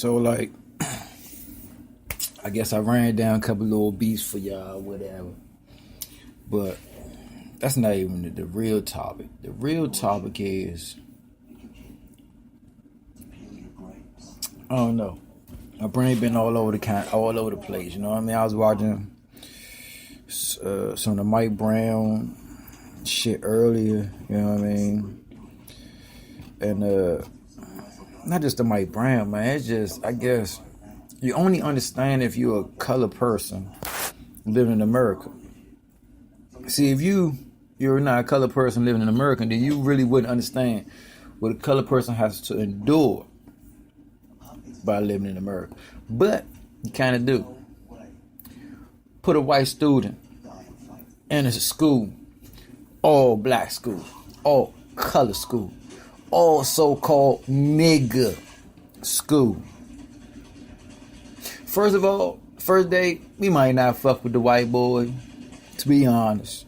So like, I guess I ran down a couple little beats for y'all, whatever. But that's not even the real topic. The real topic is, I don't know. My brain been all over the place. You know what I mean? I was watching some of the Mike Brown shit earlier. You know what I mean? And not just the Mike Brown, man. It's just, I guess, you only understand if you're a colored person living in America. See, if you're not a colored person living in America, then you really wouldn't understand what a colored person has to endure by living in America. But you kind of do. Put a white student in a school, all black school, all color school, all so-called nigga school. First of all, first day, we might not fuck with the white boy, to be honest.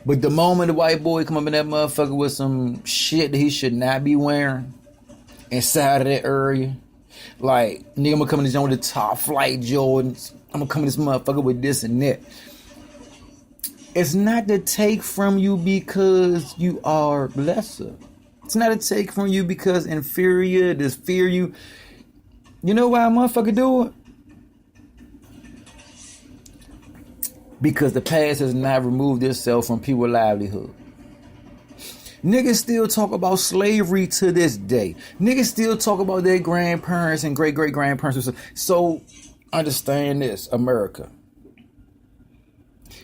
But the moment the white boy come up in that motherfucker with some shit that he should not be wearing inside of that area, like, nigga, I'm gonna come in this joint with the top flight Jordans. I'm gonna come in this motherfucker with this and that. It's not to take from you because you are lesser. It's not to take from you because inferior, to fear you. You know why a motherfucker do it? Because the past has not removed itself from people's livelihood. Niggas still talk about slavery to this day. Niggas still talk about their grandparents and great-great-grandparents. So understand this, America.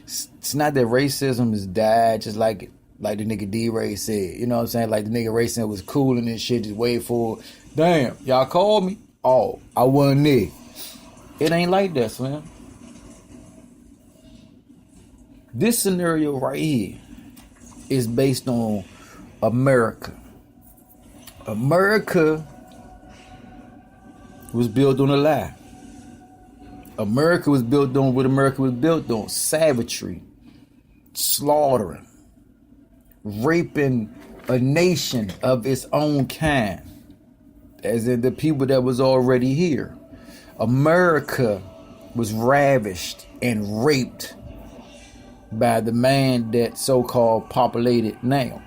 It's not that racism has died, just like the nigga D-Ray said. You know what I'm saying? Like the nigga Ray said was cool and this shit, just wait for, damn, y'all called me? Oh, I wasn't there. It ain't like that, man. This scenario right here is based on America. America was built on a lie. America was built on what America was built on: savagery, slaughtering, raping a nation of its own kind, as in the people that was already here. America was ravished and raped by the man that so-called populated now.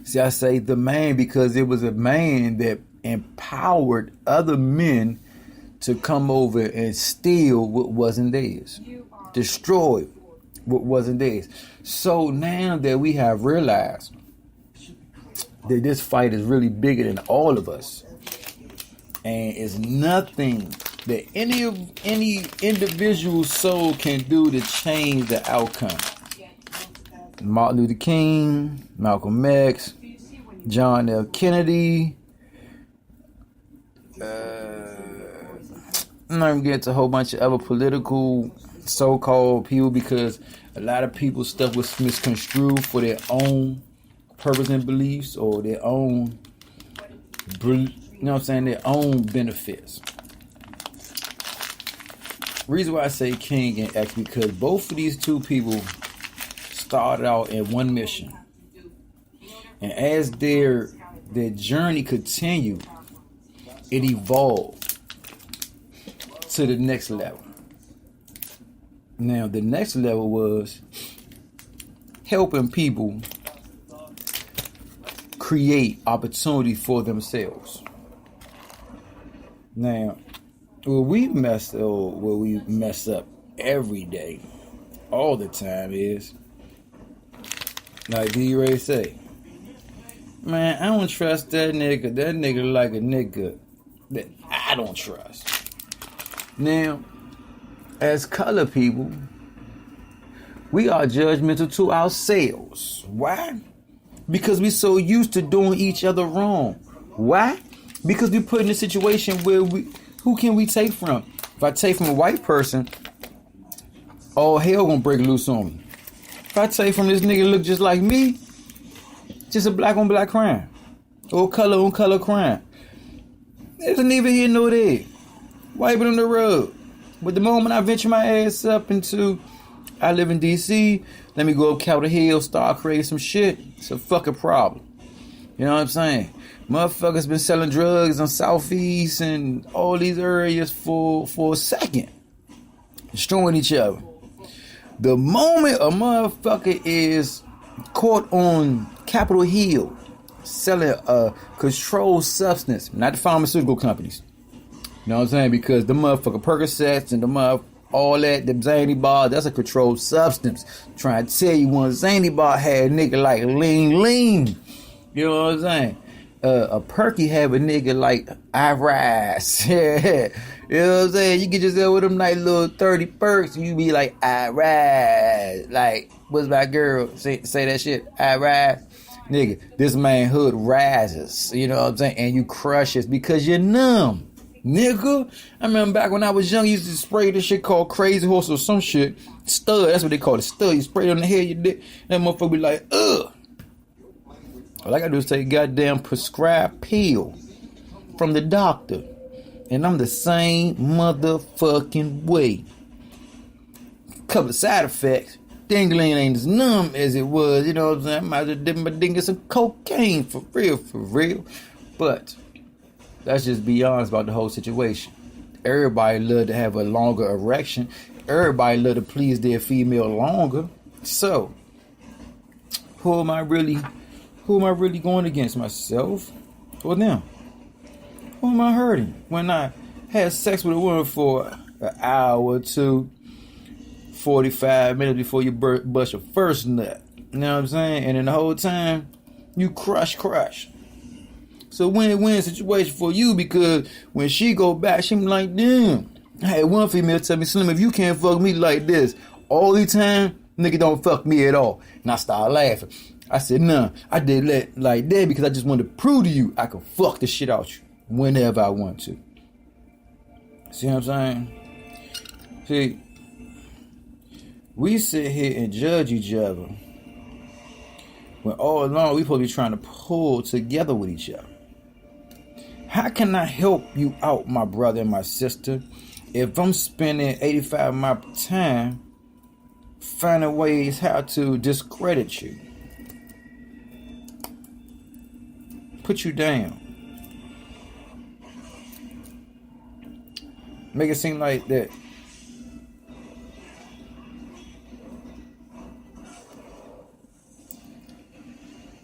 See, I say the man because it was a man that empowered other men to come over and steal what wasn't theirs, destroy what wasn't theirs. So now that we have realized that this fight is really bigger than all of us, and it's nothing that any individual soul can do to change the outcome. Martin Luther King, Malcolm X, John F. Kennedy. I'm not even getting to a whole bunch of other political so-called people, because a lot of people's stuff was misconstrued for their own purpose and beliefs, or their own, you know what I'm saying, their own benefits. Reason why I say King and X, because both of these two people started out in one mission, and as their journey continued, it evolved to the next level. Now the next level was helping people create opportunity for themselves. Now, where we mess up every day, all the time, is like D-Ray say, man, I don't trust that nigga. That nigga like a nigga that I don't trust. Now, as color people, we are judgmental to ourselves. Why? Because we so used to doing each other wrong. Why? Because we put in a situation where who can we take from? If I take from a white person, all hell gonna break loose on me. If I take from this nigga look just like me, just a black on black crime, or color on color crime, there's neither here nor there. Wipe it on the road. But the moment I venture my ass up into, I live in DC, let me go up Capitol Hill, start creating some shit, it's a fucking problem. You know what I'm saying? Motherfuckers been selling drugs on Southeast and all these areas for a second. Destroying each other. The moment a motherfucker is caught on Capitol Hill selling a controlled substance, not the pharmaceutical companies. You know what I'm saying? Because the motherfucker Percocets and all that, the Zany bar, that's a controlled substance. Trying to tell you, one Zany bar had a nigga like lean. You know what I'm saying? A perky have a nigga like I rise. Yeah. You know what I'm saying? You get yourself with them nice little 30 perks, you be like, I rise. Like, what's my girl? Say that shit. I rise. Nigga, this manhood rises. You know what I'm saying? And you crush it because you're numb. Nigga, I remember back when I was young, you used to spray this shit called Crazy Horse or some shit. Stud, that's what they call it. Stud. You spray it on the head, you dick. That motherfucker be like, ugh. All I gotta do is take a goddamn prescribed pill from the doctor. And I'm the same motherfucking way. Couple of side effects. Dingling ain't as numb as it was, you know what I'm saying? I might have dip my ding get some cocaine for real. But let's just be honest about the whole situation. Everybody love to have a longer erection. Everybody love to please their female longer. So, who am I really going against? Myself or them? Who am I hurting when I had sex with a woman for an hour or two, 45 minutes before you bust your first nut? You know what I'm saying? And then the whole time, you crush. So win-win situation for you, because when she go back, she be like, damn. I had one female tell me, Slim, if you can't fuck me like this all the time, nigga don't fuck me at all. And I started laughing. I said, nah, I did that like that because I just wanted to prove to you I could fuck the shit out you whenever I want to. See what I'm saying? See, we sit here and judge each other when all along we supposed to be trying to pull together with each other. How can I help you out, my brother and my sister, if I'm spending 85% of my time finding ways how to discredit you? Put you down. Make it seem like that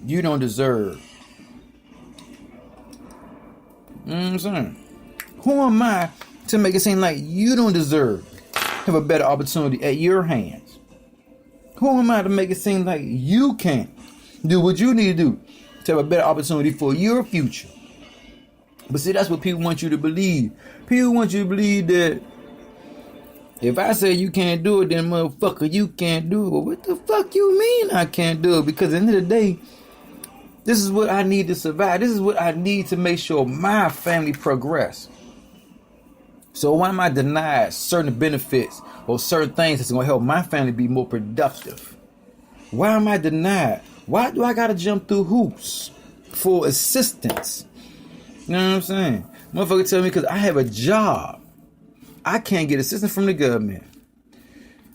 you don't deserve. You know what I'm saying? Who am I to make it seem like you don't deserve have a better opportunity at your hands? Who am I to make it seem like you can't do what you need to do to have a better opportunity for your future? But see, that's what people want you to believe. People want you to believe that if I say you can't do it, then motherfucker, you can't do it. Well, what the fuck you mean I can't do it? Because at the end of the day, this is what I need to survive. This is what I need to make sure my family progress. So why am I denied certain benefits or certain things that's going to help my family be more productive? Why am I denied? Why do I got to jump through hoops for assistance? You know what I'm saying? Motherfucker tell me because I have a job, I can't get assistance from the government.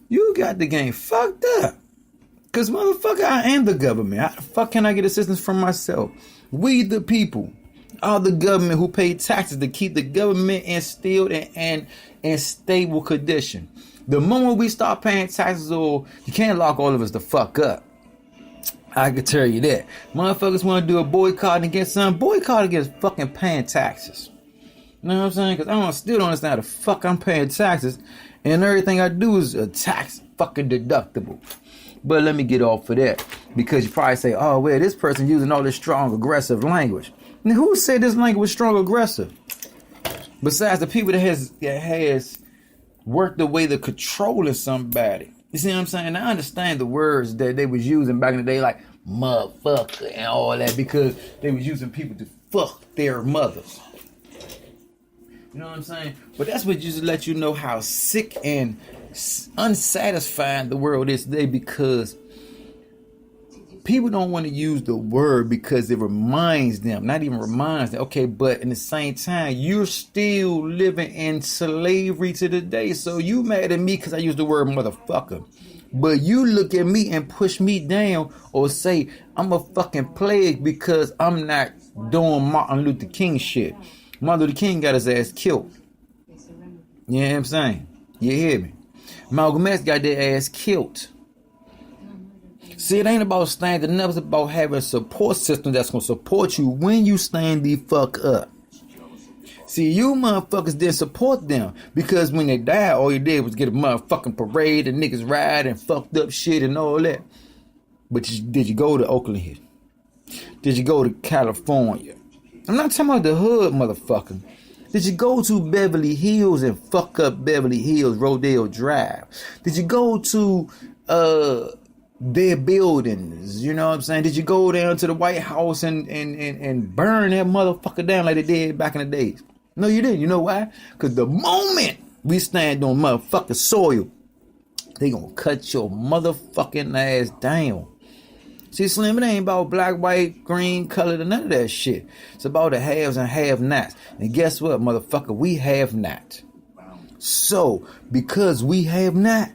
You got the game fucked up. Because motherfucker, I am the government. How the fuck can I get assistance from myself? We the people are the government who pay taxes to keep the government instilled in stable condition. The moment we start paying taxes, or you can't lock all of us the fuck up. I can tell you that. Motherfuckers want to do a boycott against something. Boycott against fucking paying taxes. You know what I'm saying? Because I still don't understand how the fuck I'm paying taxes. And everything I do is a tax fucking deductible. But let me get off of that. Because you probably say, oh, well, this person using all this strong, aggressive language. And who said this language was strong, aggressive? Besides the people that has worked the way to controlling somebody. You see what I'm saying? I understand the words that they was using back in the day, like motherfucker and all that, because they was using people to fuck their mothers. You know what I'm saying? But that's what just let you know how sick and unsatisfying the world is today, because But people don't want to use the word because it reminds them, not even reminds them. Okay, but in the same time, you're still living in slavery to the day. So you mad at me because I use the word motherfucker. But you look at me and push me down or say I'm a fucking plague because I'm not doing Martin Luther King shit. Martin Luther King got his ass killed. You know what I'm saying? You hear me? Malcolm X got their ass killed. See, it ain't about standing up. It's about having a support system that's going to support you when you stand the fuck up. See, you motherfuckers didn't support them because when they died, all you did was get a motherfucking parade and niggas ride and fucked up shit and all that. But did you go to Oakland here? Did you go to California? I'm not talking about the hood, motherfucker. Did you go to Beverly Hills and fuck up Beverly Hills, Rodeo Drive? Did you go to their buildings? You know what I'm saying? Did you go down to the White House and burn that motherfucker down like they did back in the days? No, you didn't. You know why? Because the moment we stand on motherfucking soil, they gonna cut your motherfucking ass down. See, Slim, it ain't about black, white, green, colored, or none of that shit. It's about the haves and have-nots. And guess what, motherfucker? We have not. So, because we have not,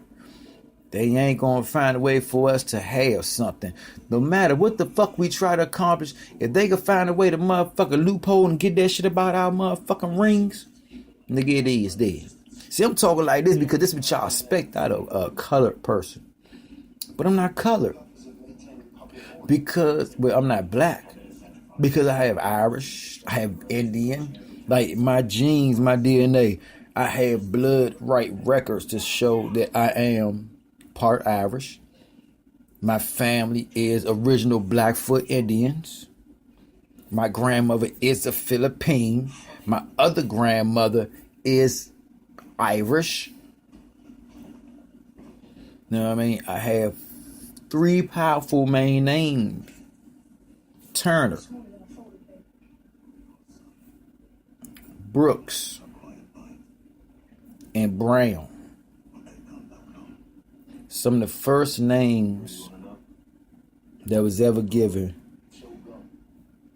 they ain't gonna find a way for us to have something. No matter what the fuck we try to accomplish, if they can find a way to motherfucking loophole and get that shit about our motherfucking rings, nigga, it is there. See, I'm talking like this because this is what y'all expect out of a colored person. But I'm not colored. Because, well, I'm not black. Because I have Irish, I have Indian. Like my genes, my DNA, I have blood right records to show that I am part Irish. My family is original Blackfoot Indians. My grandmother is a Philippine. My other grandmother is Irish. You know what I mean? I have 3 powerful main names. Turner, Brooks, and Brown. Some of the first names that was ever given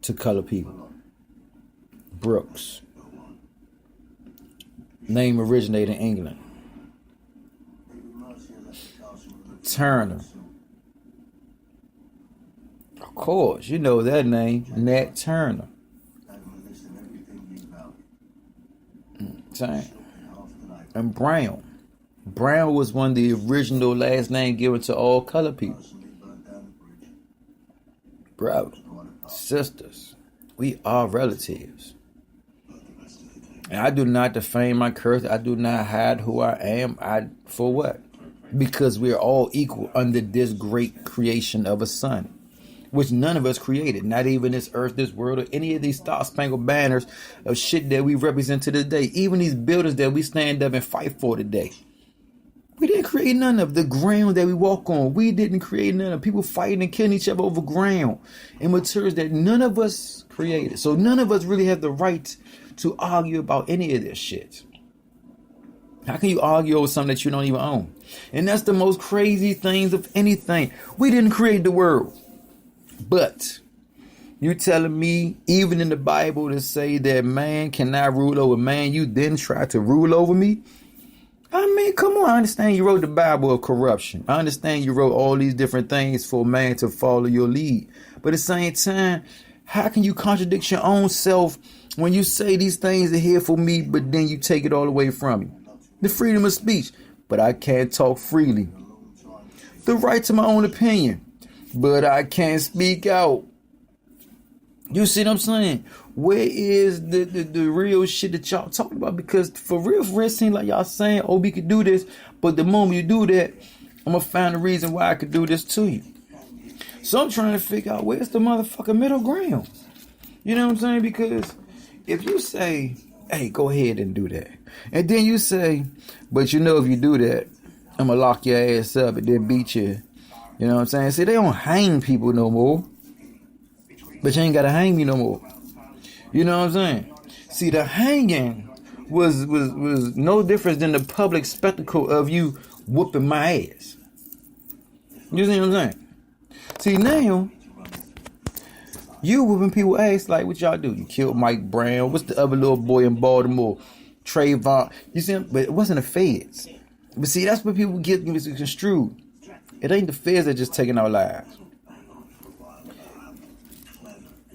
to colored people. Brooks. Name originated in England. Turner. Of course, you know that name, Nat Turner. And Brown. Brown was one of the original last name given to all colored people. Brothers, sisters, we are relatives. And I do not defame my curse. I do not hide who I am. For what? Because we are all equal under this great creation of a sun, which none of us created. Not even this earth, this world, or any of these star-spangled banners of shit that we represent to this day. Even these buildings that we stand up and fight for today. We didn't create none of the ground that we walk on. We didn't create none of people fighting and killing each other over ground and materials that none of us created. So none of us really have the right to argue about any of this shit. How can you argue over something that you don't even own? And that's the most crazy things of anything. We didn't create the world. But you telling me, even in the Bible, to say that man cannot rule over man, you then try to rule over me? I mean, come on. I understand you wrote the Bible of corruption. I understand you wrote all these different things for man to follow your lead. But at the same time, how can you contradict your own self when you say these things are here for me, but then you take it all away from me? The freedom of speech, but I can't talk freely. The right to my own opinion, but I can't speak out. You see what I'm saying? Where is the real shit that y'all talking about? Because for real, it seems like y'all saying, oh, we could do this. But the moment you do that, I'm going to find a reason why I could do this to you. So I'm trying to figure out where's the motherfucking middle ground. You know what I'm saying? Because if you say, hey, go ahead and do that. And then you say, but you know if you do that, I'm going to lock your ass up and then beat you. You know what I'm saying? See, they don't hang people no more. But you ain't got to hang me no more. You know what I'm saying? See, the hanging was no different than the public spectacle of you whooping my ass. You see what I'm saying? See, now, you when people ask, like, what y'all do? You killed Mike Brown. What's the other little boy in Baltimore? Trayvon. You see him? But it wasn't the feds. But see, that's what people get construed. It ain't the feds that just taking our lives.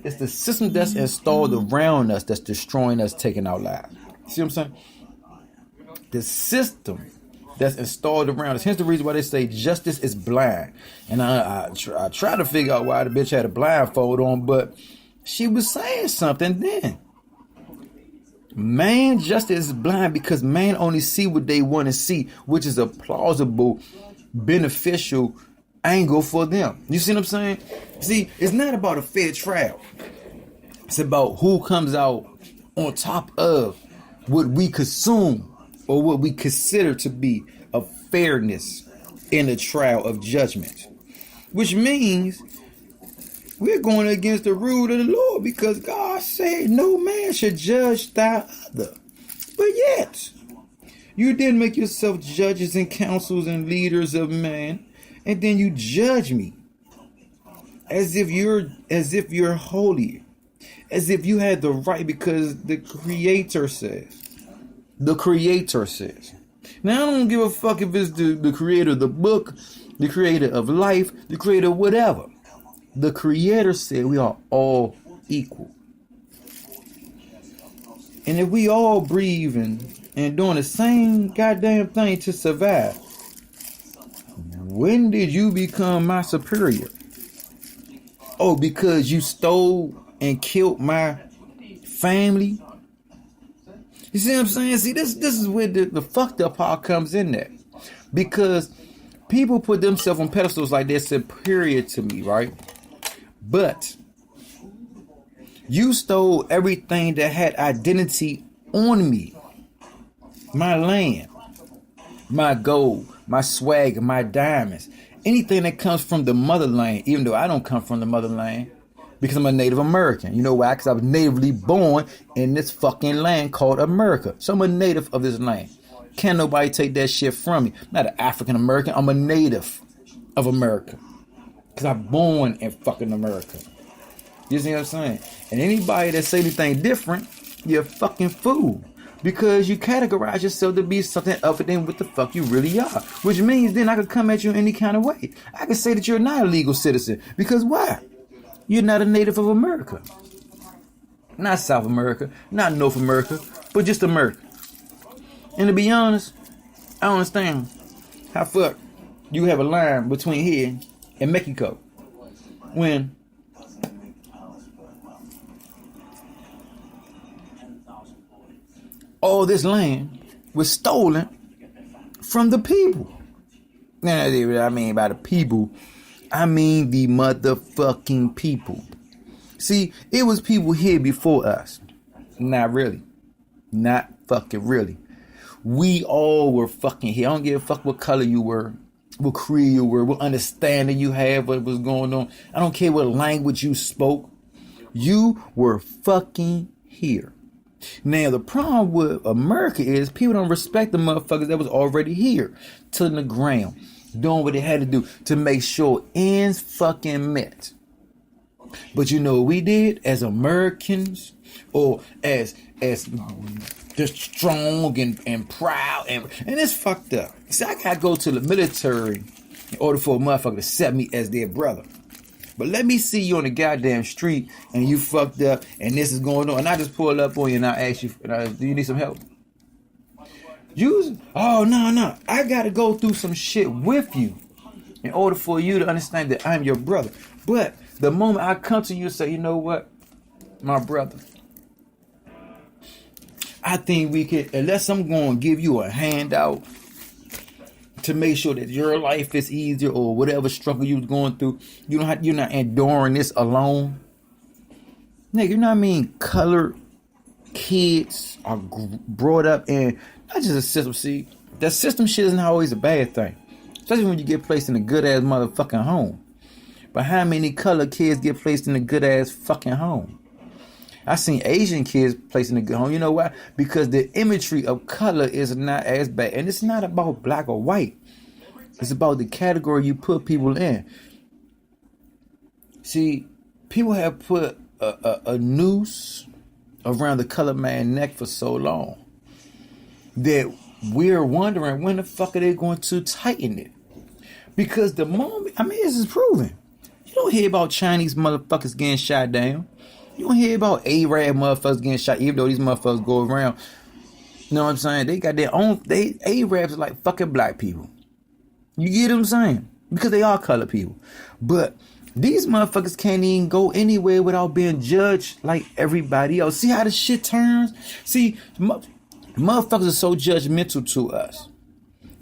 It's the system that's installed around us that's destroying us, taking our lives. See what I'm saying? The system that's installed around us. Hence the reason why they say justice is blind. And I try to figure out why the bitch had a blindfold on, but she was saying something then. Man, justice is blind because man only see what they want to see, which is a plausible, beneficial angle for them. You see what I'm saying? See, it's not about a fair trial. It's about who comes out on top of what we consume or what we consider to be a fairness in a trial of judgment. Which means we're going against the rule of the Lord because God said no man should judge thy other. But yet, you didn't make yourself judges and councils and leaders of man, and then you judge me as if you're holy, as if you had the right because the Creator says. The Creator says. Now, I don't give a fuck if it's the creator of the book, the creator of life, the creator of whatever. The Creator said we are all equal. And if we all breathing and doing the same goddamn thing to survive, when did you become my superior? Oh, because you stole and killed my family? You see what I'm saying? See, this is where the fucked up part comes in there. Because people put themselves on pedestals like they're superior to me, right? But you stole everything that had identity on me. My land, my gold, my swag, my diamonds. Anything that comes from the motherland, even though I don't come from the motherland. Because I'm a Native American. You know why? Because I was natively born in this fucking land called America. So I'm a native of this land. Can't nobody take that shit from me. I'm not an African American. I'm a native of America. Because I'm born in fucking America. You see what I'm saying? And anybody that say anything different, you're a fucking fool. Because you categorize yourself to be something other than what the fuck you really are. Which means then I could come at you in any kind of way. I could say that you're not a legal citizen. Because why? You're not a native of America. Not South America, not North America, but just America. And to be honest, I don't understand how fuck you have a line between here and Mexico when all this land was stolen from the people. Now, what I mean by the people, I mean the motherfucking people. See, it was people here before us. Not really. Not fucking really. We all were fucking here. I don't give a fuck what color you were, what creed you were, what understanding you had, what was going on. I don't care what language you spoke. You were fucking here. Now, the problem with America is people don't respect the motherfuckers that was already here to the ground, doing what they had to do to make sure ends fucking met. But you know what we did as Americans, or as just strong and proud, and it's fucked up. See, I gotta go to the military in order for a motherfucker to accept me as their brother. But let me see you on the goddamn street and you fucked up and this is going on, and I just pull up on you and I ask you, do you need some help? No. I gotta go through some shit with you in order for you to understand that I'm your brother. But the moment I come to you and say, you know what, my brother, I think we could, unless I'm going to give you a handout to make sure that your life is easier or whatever struggle you're going through, you're not enduring this alone. Nigga, you know what I mean? Colored kids are brought up in not just a system. See, that system shit isn't always a bad thing, especially when you get placed in a good ass motherfucking home. But how many colored kids get placed in a good ass fucking home? I seen Asian kids placed in a good home. You know why? Because the imagery of color is not as bad. And it's not about black or white. It's about the category you put people in. See, people have put a noose around the colored man's neck for so long that we're wondering when the fuck are they going to tighten it? Because the moment, this is proven. You don't hear about Chinese motherfuckers getting shot down. You don't hear about Arab motherfuckers getting shot, even though these motherfuckers go around. You know what I'm saying? They got their own, Arabs are like fucking black people. You get what I'm saying? Because they are colored people. But these motherfuckers can't even go anywhere without being judged like everybody else. See how the shit turns? See, motherfuckers are so judgmental to us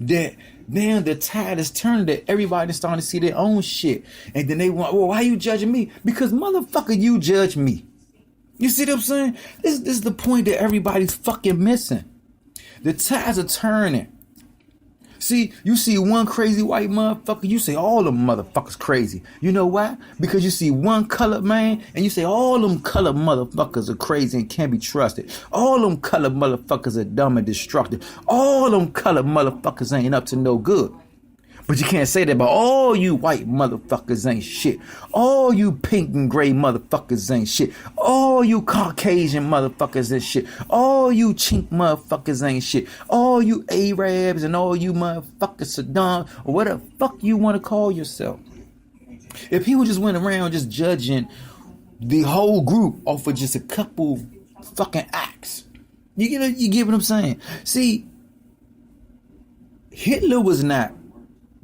that now the tide is turning, that everybody's starting to see their own shit. And then they want, well, why you judging me? Because motherfucker, you judge me. You see what I'm saying? This is the point that everybody's fucking missing. The tides are turning. See, you see one crazy white motherfucker, you say all them motherfuckers crazy. You know why? Because you see one colored man and you say all them colored motherfuckers are crazy and can't be trusted. All them colored motherfuckers are dumb and destructive. All them colored motherfuckers ain't up to no good. But you can't say that about all you white motherfuckers ain't shit. All you pink and gray motherfuckers ain't shit. All you Caucasian motherfuckers ain't shit. All you chink motherfuckers ain't shit. All you Arabs and all you motherfuckers Saddam or whatever the fuck you want to call yourself. If people just went around just judging the whole group off of just a couple fucking acts. You get what I'm saying? See, Hitler was not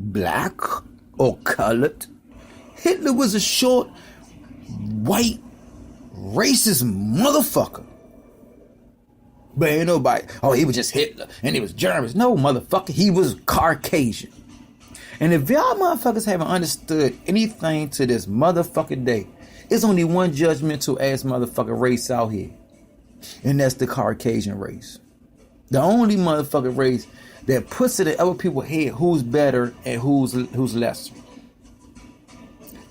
black or colored. Hitler was a short, white, racist motherfucker. But ain't nobody, oh, he was just Hitler and he was German. No, motherfucker, he was Caucasian. And if y'all motherfuckers haven't understood anything to this motherfucking day, it's only one judgmental ass motherfucking race out here. And that's the Caucasian race. The only motherfucking race that puts it in other people's head who's better and who's lesser.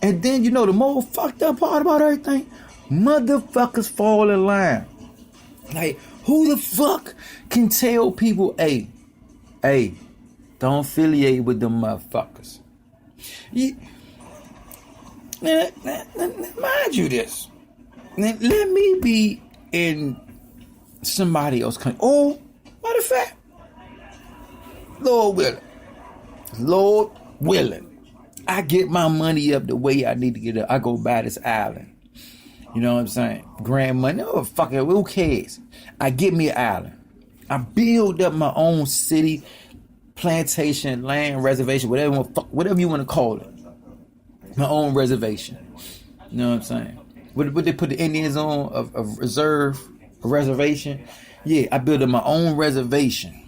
And then, you know, the more fucked up part about everything, motherfuckers fall in line. Like, who the fuck can tell people, hey, don't affiliate with them motherfuckers? Mind you this. Let me be in somebody else's country. Oh, matter of fact, Lord willing, I get my money up the way I need to get it. I go buy this island. You know what I'm saying? Grand money. Oh, fuck it. Who cares? I get me an island. I build up my own city, plantation, land, reservation, whatever you want to call it. My own reservation. You know what I'm saying? What they put the Indians on? A reservation? Yeah, I built up my own reservation.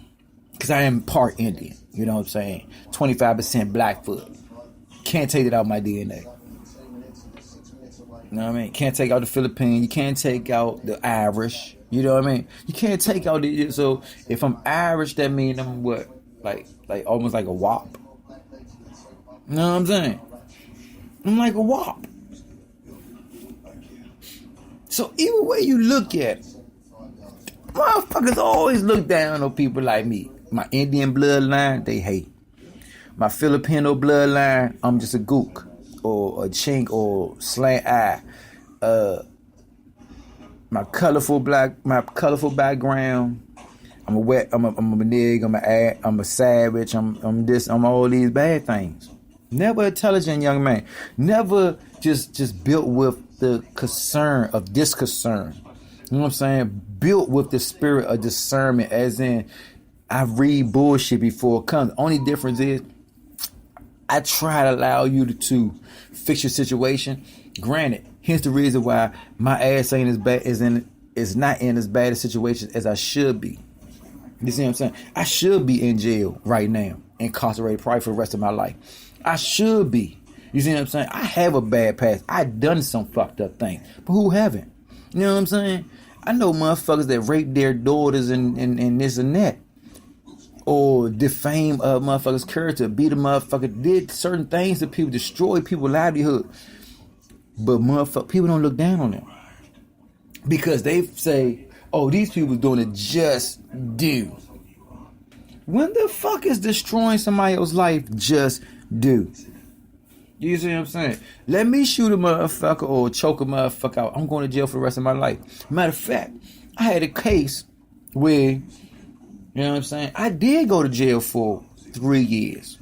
Because I am part Indian. You know what I'm saying? 25% Blackfoot. Can't take it out of my DNA. You know what I mean? Can't take out the Philippines. You can't take out the Irish. You know what I mean? You can't take out the... So, if I'm Irish, that means I'm what? Like almost like a wop. You know what I'm saying? I'm like a wop. So, either way you look at it, motherfuckers always look down on people like me. My Indian bloodline, they hate. My Filipino bloodline, I'm just a gook or a chink or slant eye. My colorful background, I'm a nigga, I'm a savage, I'm all these bad things. Never an intelligent young man. Never just built with the concern of disconcern. You know what I'm saying? Built with the spirit of discernment, as in, I read bullshit before it comes. Only difference is, I try to allow you to fix your situation. Granted, here's the reason why my ass ain't as bad is not in as bad a situation as I should be. You see what I'm saying? I should be in jail right now, incarcerated probably for the rest of my life. I should be. You see what I'm saying? I have a bad past. I done some fucked up things, but who haven't? You know what I'm saying? I know motherfuckers that rape their daughters and this and that. Or defame a motherfucker's character, beat a motherfucker, did certain things to people, destroy people's livelihood. But motherfucker, people don't look down on them. Because they say, oh, these people doing it just do. When the fuck is destroying somebody else's life just do? You see what I'm saying? Let me shoot a motherfucker or choke a motherfucker out. I'm going to jail for the rest of my life. Matter of fact, I had a case where, you know what I'm saying, I did go to jail for 3 years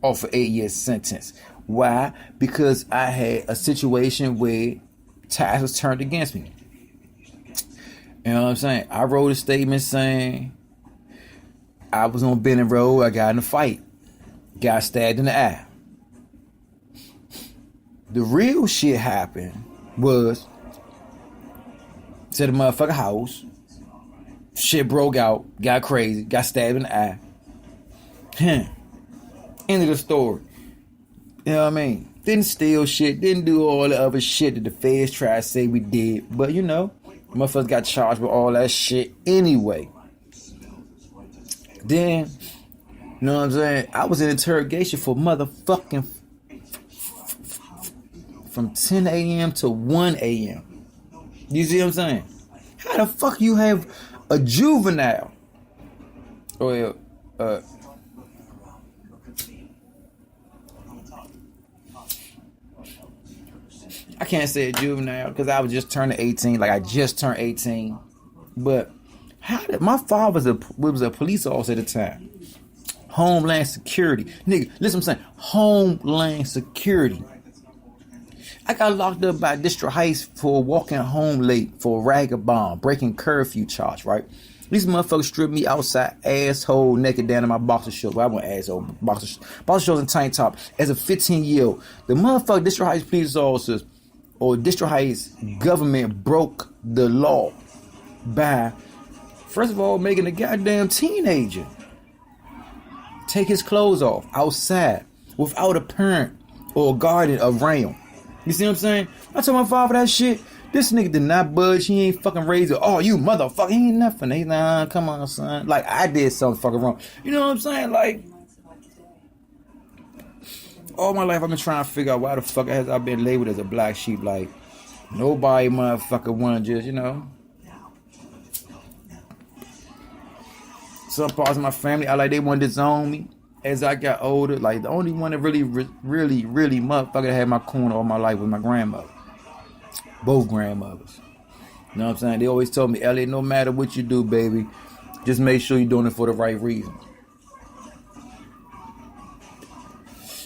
off an 8-year sentence. Why? Because I had a situation where ties was turned against me. You know what I'm saying? I wrote a statement saying I was on Benning Road. I got in a fight. Got stabbed in the eye. The real shit happened was to the motherfucker house. Shit broke out. Got crazy. Got stabbed in the eye. End of the story. You know what I mean? Didn't steal shit. Didn't do all the other shit that the feds try to say we did. But you know, motherfuckers got charged with all that shit anyway. Then, you know what I'm saying? I was in interrogation for motherfucking from 10 a.m. to 1 a.m. You see what I'm saying? How the fuck you have a juvenile? Or I can't say a juvenile because I was just turning 18. Like I just turned 18. But how did my father was a police officer at the time? Homeland Security. Nigga, listen what I'm saying. Homeland Security. I got locked up by District Heights for walking home late for a ragged bomb, breaking curfew charge, right? These motherfuckers stripped me outside, asshole naked down in my boxer shorts. Well, I went asshole, boxer shorts and tank top. As a 15-year-old, the motherfucker District Heights police officers or District Heights government broke the law by, first of all, making a goddamn teenager take his clothes off outside without a parent or a guardian around. You see what I'm saying? I told my father that shit. This nigga did not budge. He ain't fucking raised it. Oh, you motherfucker. He ain't nothing. He's nah, come on, son. Like, I did something fucking wrong. You know what I'm saying? Like, all my life I've been trying to figure out why the fuck has I been labeled as a black sheep. Like, nobody motherfucker wanna just, you know. Some parts of my family, I like they wanted to disown me. As I got older, like the only one that really motherfucker had my corner all my life was my grandmother. Both grandmothers. You know what I'm saying? They always told me, Elliot, no matter what you do, baby, just make sure you're doing it for the right reason.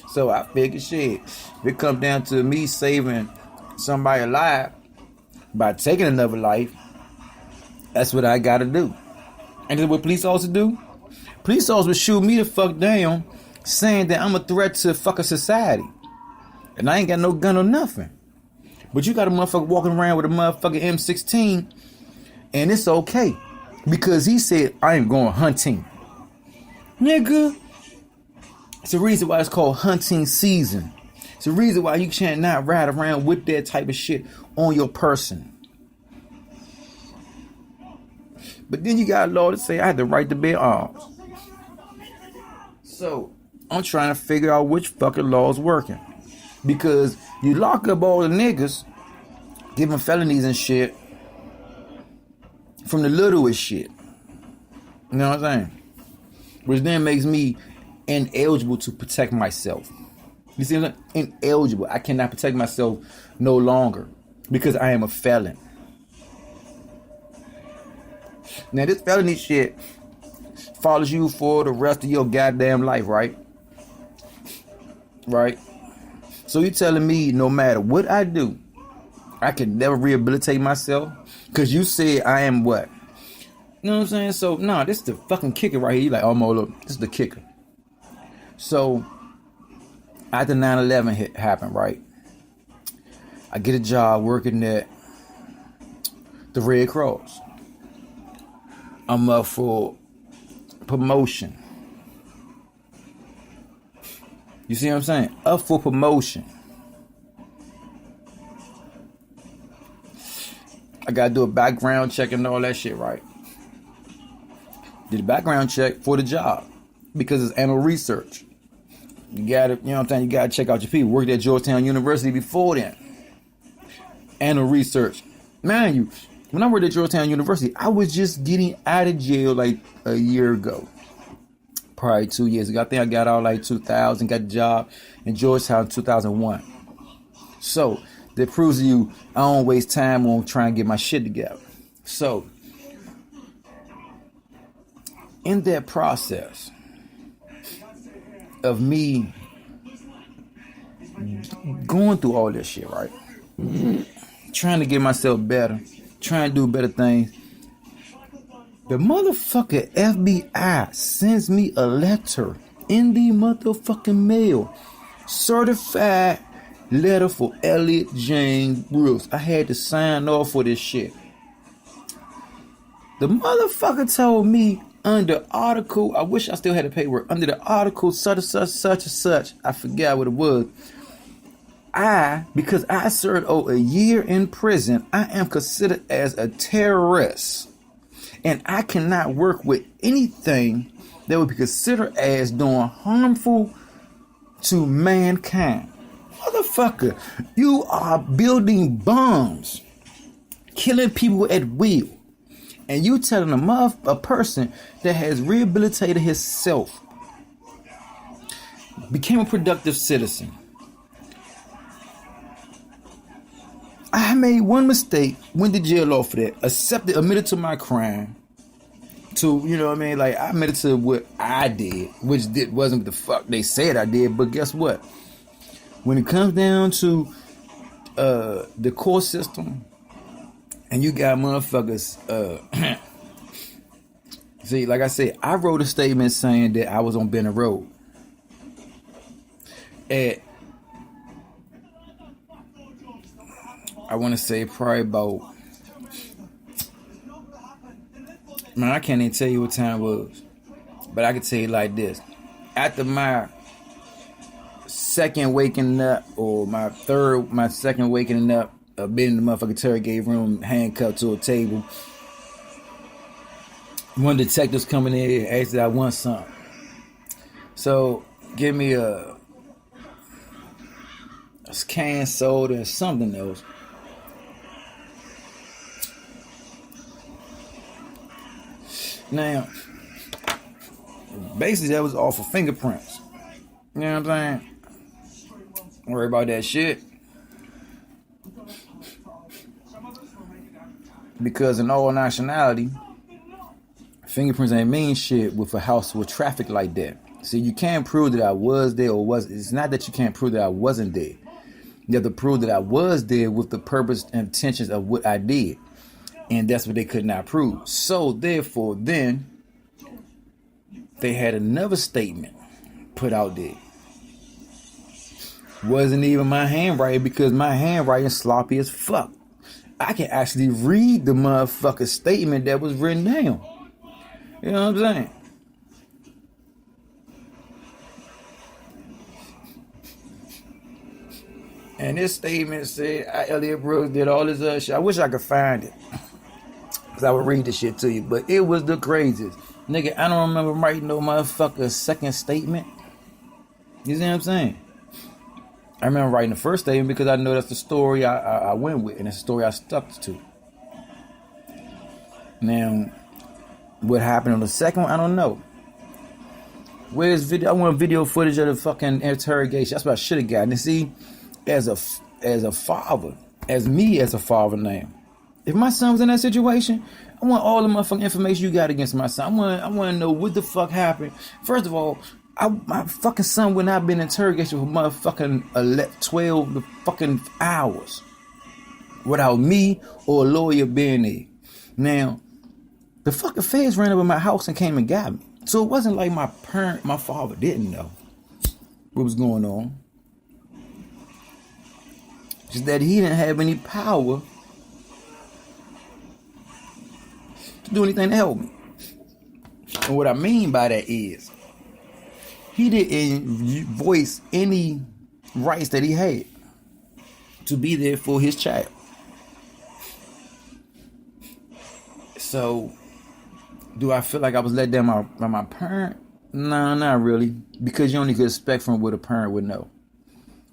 So I figured shit. If it comes down to me saving somebody alive by taking another life, that's what I gotta do. And that's what police officers do. Police officers would shoot me the fuck down, saying that I'm a threat to fucking society. And I ain't got no gun or nothing. But you got a motherfucker walking around with a motherfucking M16, and it's okay. Because he said, I ain't going hunting. Nigga. It's the reason why it's called hunting season. It's the reason why you can't not ride around with that type of shit on your person. But then you got a law to say I had the right to bear arms. So, I'm trying to figure out which fucking law is working. Because you lock up all the niggas, giving felonies and shit, from the littlest shit. You know what I'm saying? Which then makes me ineligible to protect myself. You see what I'm saying? Ineligible. I cannot protect myself no longer. Because I am a felon. Now, this felony shit follows you for the rest of your goddamn life, right? Right? So you telling me no matter what I do, I can never rehabilitate myself? Because you said I am what? You know what I'm saying? So, nah, this is the fucking kicker right here. You like, oh, look, this is the kicker. So, after 9/11 happened, right? I get a job working at the Red Cross. I'm up for promotion. You see what I'm saying? Up for promotion. I gotta do a background check and all that shit, right? Did a background check for the job because it's annual research. You gotta, you know what I'm saying? You gotta check out your people. Worked at Georgetown University before then. Annual research. Man, you. When I worked at Georgetown University, I was just getting out of jail like a year ago. probably 2 years ago. I think I got out like 2000, got the job in Georgetown in 2001. So that proves to you I don't waste time on trying to get my shit together. So in that process of me going through all this shit, right? Trying to get myself better, trying to do better things. The motherfucking FBI sends me a letter in the motherfucking mail. Certified letter for Elliot James Brooks. I had to sign off for this shit. The motherfucker told me under article, I wish I still had the paperwork, under the article such and such, I forgot what it was. Because I served over a year in prison, I am considered as a terrorist. And I cannot work with anything that would be considered as doing harmful to mankind. Motherfucker, you are building bombs, killing people at will. And you telling a person that has rehabilitated himself, became a productive citizen. I made one mistake, went to jail off of that, admitted to my crime. To, you know what I mean? Like, I admitted to what I did, which wasn't what the fuck they said I did. But guess what? When it comes down to the court system, and you got motherfuckers, see, like I said, I wrote a statement saying that I was on Benner Road. At, I want to say probably about, man, I can't even tell you what time it was. But I can tell you like this. After my second waking up, or my second waking up, being in the motherfucking interrogate room, handcuffed to a table, one of the detectives coming in and asked that I want something. So, give me a canned soda and something else. Now, basically that was all for fingerprints. You know what I'm saying? Don't worry about that shit. Because in all nationality, fingerprints ain't mean shit with a house with traffic like that. See, you can't prove that I was there or was. It's not that you can't prove that I wasn't there. You have to prove that I was there with the purpose and intentions of what I did. And that's what they could not prove. So, therefore, then, they had another statement put out there. Wasn't even my handwriting, because my handwriting is sloppy as fuck. I can actually read the motherfucking statement that was written down. You know what I'm saying? And this statement said, Elliot Brooks did all this other shit. I wish I could find it, because I would read the shit to you. But it was the craziest. Nigga, I don't remember writing no motherfucker second statement. You see what I'm saying? I remember writing the first statement because I know that's the story I went with, and it's the story I stuck to. Now, what happened on the second one, I don't know. Where's video? I want video footage of the fucking interrogation. That's what I should have gotten. And see, as a father, as a father now, if my son was in that situation, I want all the motherfucking information you got against my son. I want to know what the fuck happened. First of all, my fucking son would not have been interrogated for motherfucking 12 fucking hours without me or a lawyer being there. Now, the fucking feds ran up in my house and came and got me. So it wasn't like my father didn't know what was going on. Just that he didn't have any power to do anything to help me. And what I mean by that is, he didn't voice any rights that he had to be there for his child. So, do I feel like I was let down by my parent? No, not really. Because you only could expect from what a parent would know.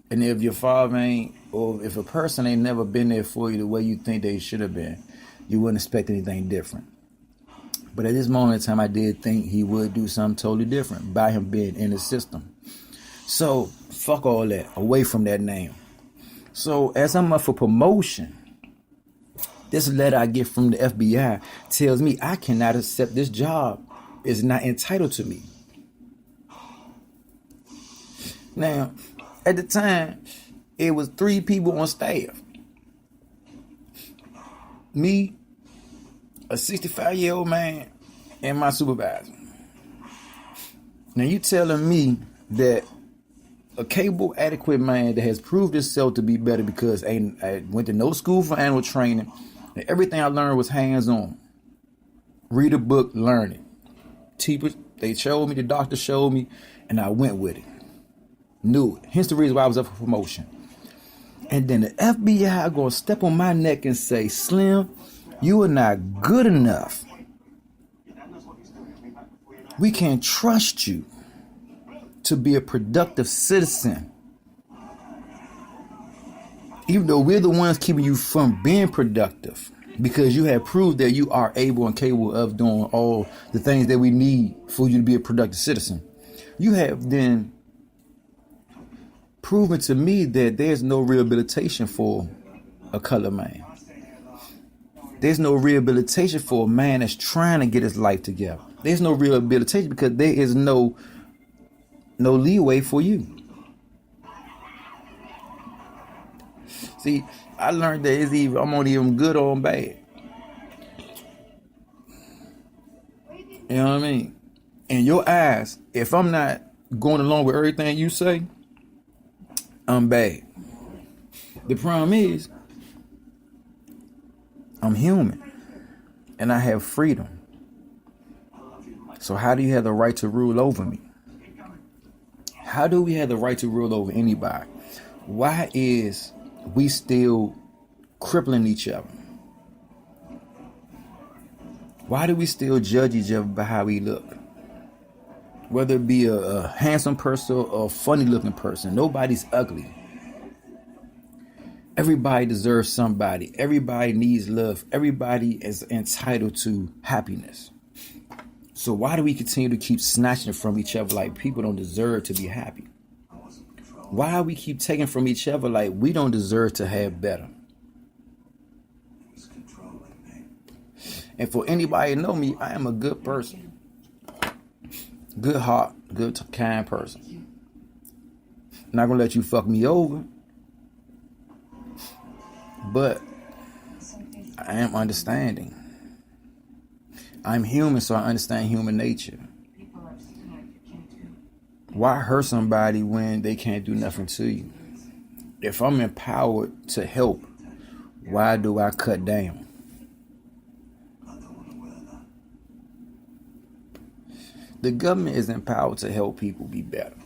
And if your father ain't, or if a person ain't never been there for you the way you think they should have been, you wouldn't expect anything different. But at this moment in time, I did think he would do something totally different by him being in the system. So fuck all that, away from that name. So as I'm up for promotion, this letter I get from the FBI tells me I cannot accept this job. It's not entitled to me. Now, at the time, it was 3 people on staff. Me, a 65-year-old man, and my supervisor. Now you telling me that a capable, adequate man that has proved himself to be better because I went to no school for animal training, and everything I learned was hands-on. Read a book, learn it. Teachers, they showed me, the doctor showed me, and I went with it. Knew it. Hence the reason why I was up for promotion. And then the FBI gonna step on my neck and say, Slim, you are not good enough. We can't trust you to be a productive citizen. Even though we're the ones keeping you from being productive, because you have proved that you are able and capable of doing all the things that we need for you to be a productive citizen. You have then proven to me that there's no rehabilitation for a colored man. There's no rehabilitation for a man that's trying to get his life together. There's no rehabilitation because there is no leeway for you. See, I learned that it's either I'm on even good or I'm bad. You know what I mean? In your eyes, if I'm not going along with everything you say, I'm bad. The problem is, I'm human and I have freedom. So how do you have the right to rule over me? How do we have the right to rule over anybody? Why is we still crippling each other? Why do we still judge each other by how we look? Whether it be a handsome person or a funny looking person, nobody's ugly. Everybody deserves somebody. Everybody needs love. Everybody is entitled to happiness. So why do we continue to keep snatching from each other like people don't deserve to be happy? Why we keep taking from each other like we don't deserve to have better? And for anybody to know me, I am a good person. Good heart, good kind person. Not gonna let you fuck me over. But I am understanding. I'm human, so I understand human nature. Why hurt somebody when they can't do nothing to you? If I'm empowered to help, why do I cut down? The government is empowered to help people be better.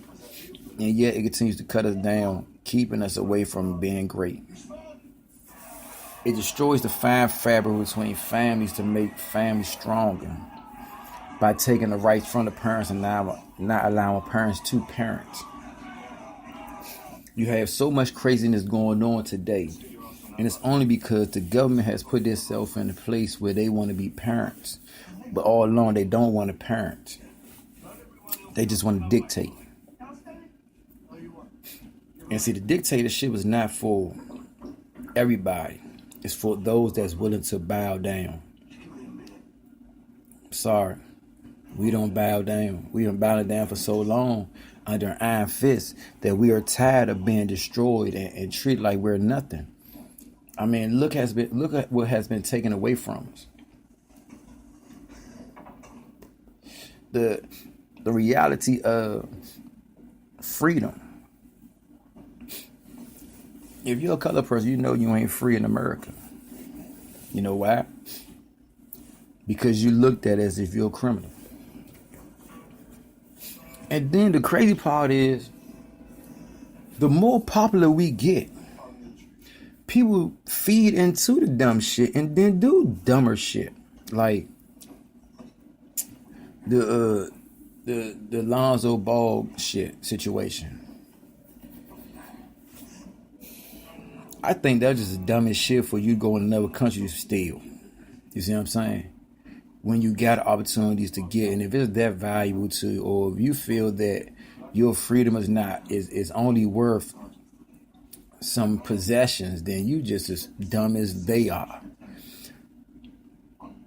And yet it continues to cut us down, keeping us away from being great. It destroys the fine fabric between families to make families stronger by taking the rights from the parents and not allowing parents to parent. You have so much craziness going on today, and it's only because the government has put itself in a place where they want to be parents, but all along they don't want to parent. They just want to dictate. And see, the dictatorship is not for everybody. It's for those that's willing to bow down. Sorry, we don't bow down. We have been bowing down for so long under an iron fist that we are tired of being destroyed and treated like we're nothing. I mean, look at what has been taken away from us. The reality of freedom. If you're a colored person, you know you ain't free in America. You know why? Because you looked at as if you're a criminal. And then the crazy part is, the more popular we get, people feed into the dumb shit and then do dumber shit. Like the Lonzo Ball shit situation. I think that's just the dumbest shit for you to go in another country to steal. You see what I'm saying? when you got opportunities to get, and if it's that valuable to you, or if you feel that your freedom is only worth some possessions, then you just as dumb as they are.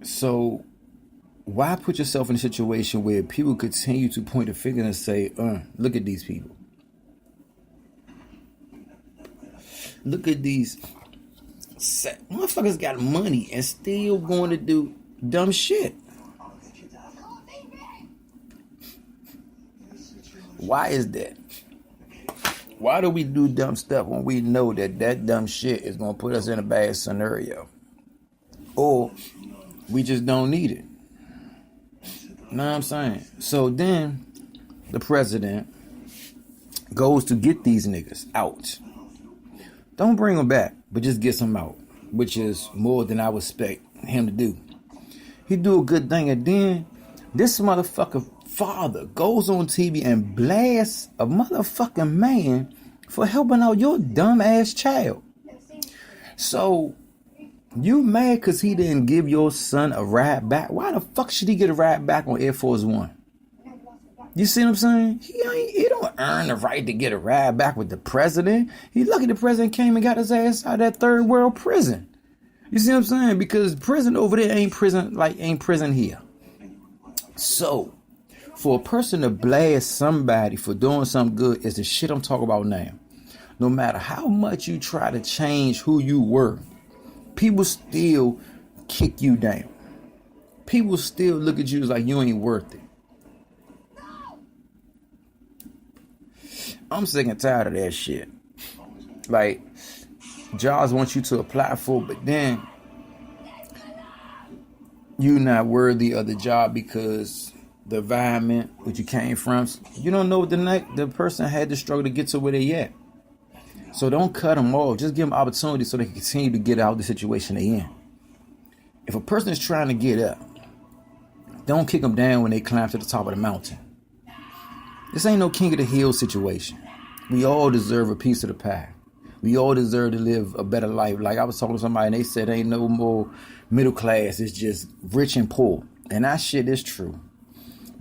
So why put yourself in a situation where people continue to point a finger and say, look at these people. Look at these motherfuckers got money and still going to do dumb shit. Why is that? Why do we do dumb stuff when we know that dumb shit is going to put us in a bad scenario? Or we just don't need it. You know what I'm saying? So then the president goes to get these niggas out. Don't bring them back, but just get them out, which is more than I would expect him to do. He do a good thing, and then this motherfucker father goes on TV and blasts a motherfucking man for helping out your dumb ass child. So you mad because he didn't give your son a ride back? Why the fuck should he get a ride back on Air Force One? You see what I'm saying? He don't earn the right to get a ride back with the president. He lucky the president came and got his ass out of that third world prison. You see what I'm saying? Because prison over there ain't prison here. So, for a person to blast somebody for doing something good is the shit I'm talking about now. No matter how much you try to change who you were, people still kick you down. People still look at you as like you ain't worth it. I'm sick and tired of that shit. Like, jobs want you to apply for, but then you're not worthy of the job because the environment which you came from, you don't know what the person had to struggle to get to where they at. So don't cut them off. Just give them opportunity so they can continue to get out of the situation they in. If a person is trying to get up, don't kick them down when they climb to the top of the mountain. This ain't no king of the hill situation. We all deserve a piece of the pie. We all deserve to live a better life. Like I was talking to somebody and they said ain't no more middle class. It's just rich and poor. And that shit is true.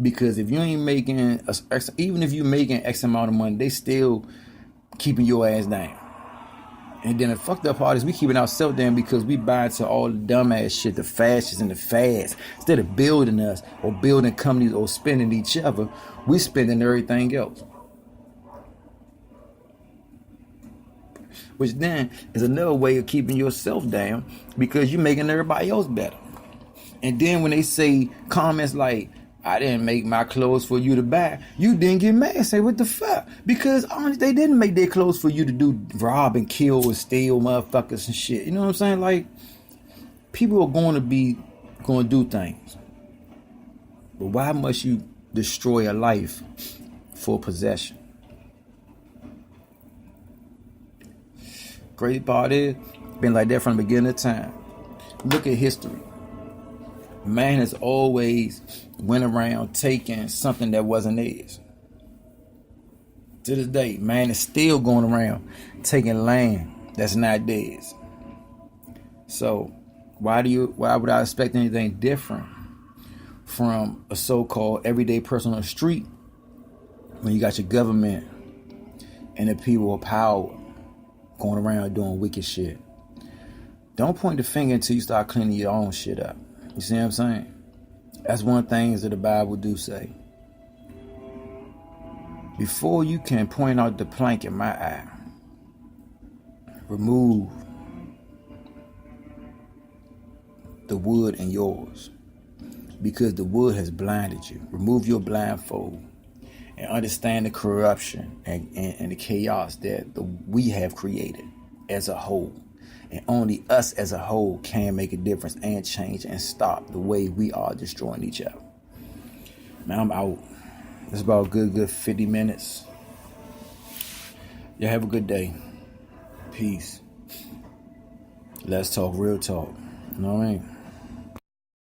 Because if you ain't making, even if you making X amount of money, they still keeping your ass down. And then the fucked up part is we keeping ourselves down because we buy into all the dumbass shit, the fascists and the fads. Instead of building us or building companies or spending each other, we spending everything else. Which then is another way of keeping yourself down because you're making everybody else better. And then when they say comments like, I didn't make my clothes for you to buy, you didn't get mad and say, what the fuck? Because honestly, they didn't make their clothes for you to do rob and kill and steal motherfuckers and shit. You know what I'm saying? Like, people are going to do things. But why must you destroy a life for possession? Great part is, been like that from the beginning of time. Look at history. Man has always went around taking something that wasn't theirs. To this day, man is still going around taking land that's not theirs. So why would I expect anything different from a so-called everyday person on the street when you got your government and the people of power going around doing wicked shit? Don't point the finger until you start cleaning your own shit up. You see what I'm saying? That's one of the things that the Bible do say. Before you can point out the plank in my eye, remove the wood in yours. Because the wood has blinded you. Remove your blindfold and understand the corruption and the chaos that we have created as a whole. And only us as a whole can make a difference and change and stop the way we are destroying each other. Man, I'm out. It's about a good 50 minutes. Y'all have a good day. Peace. Let's talk real talk. You know what I mean?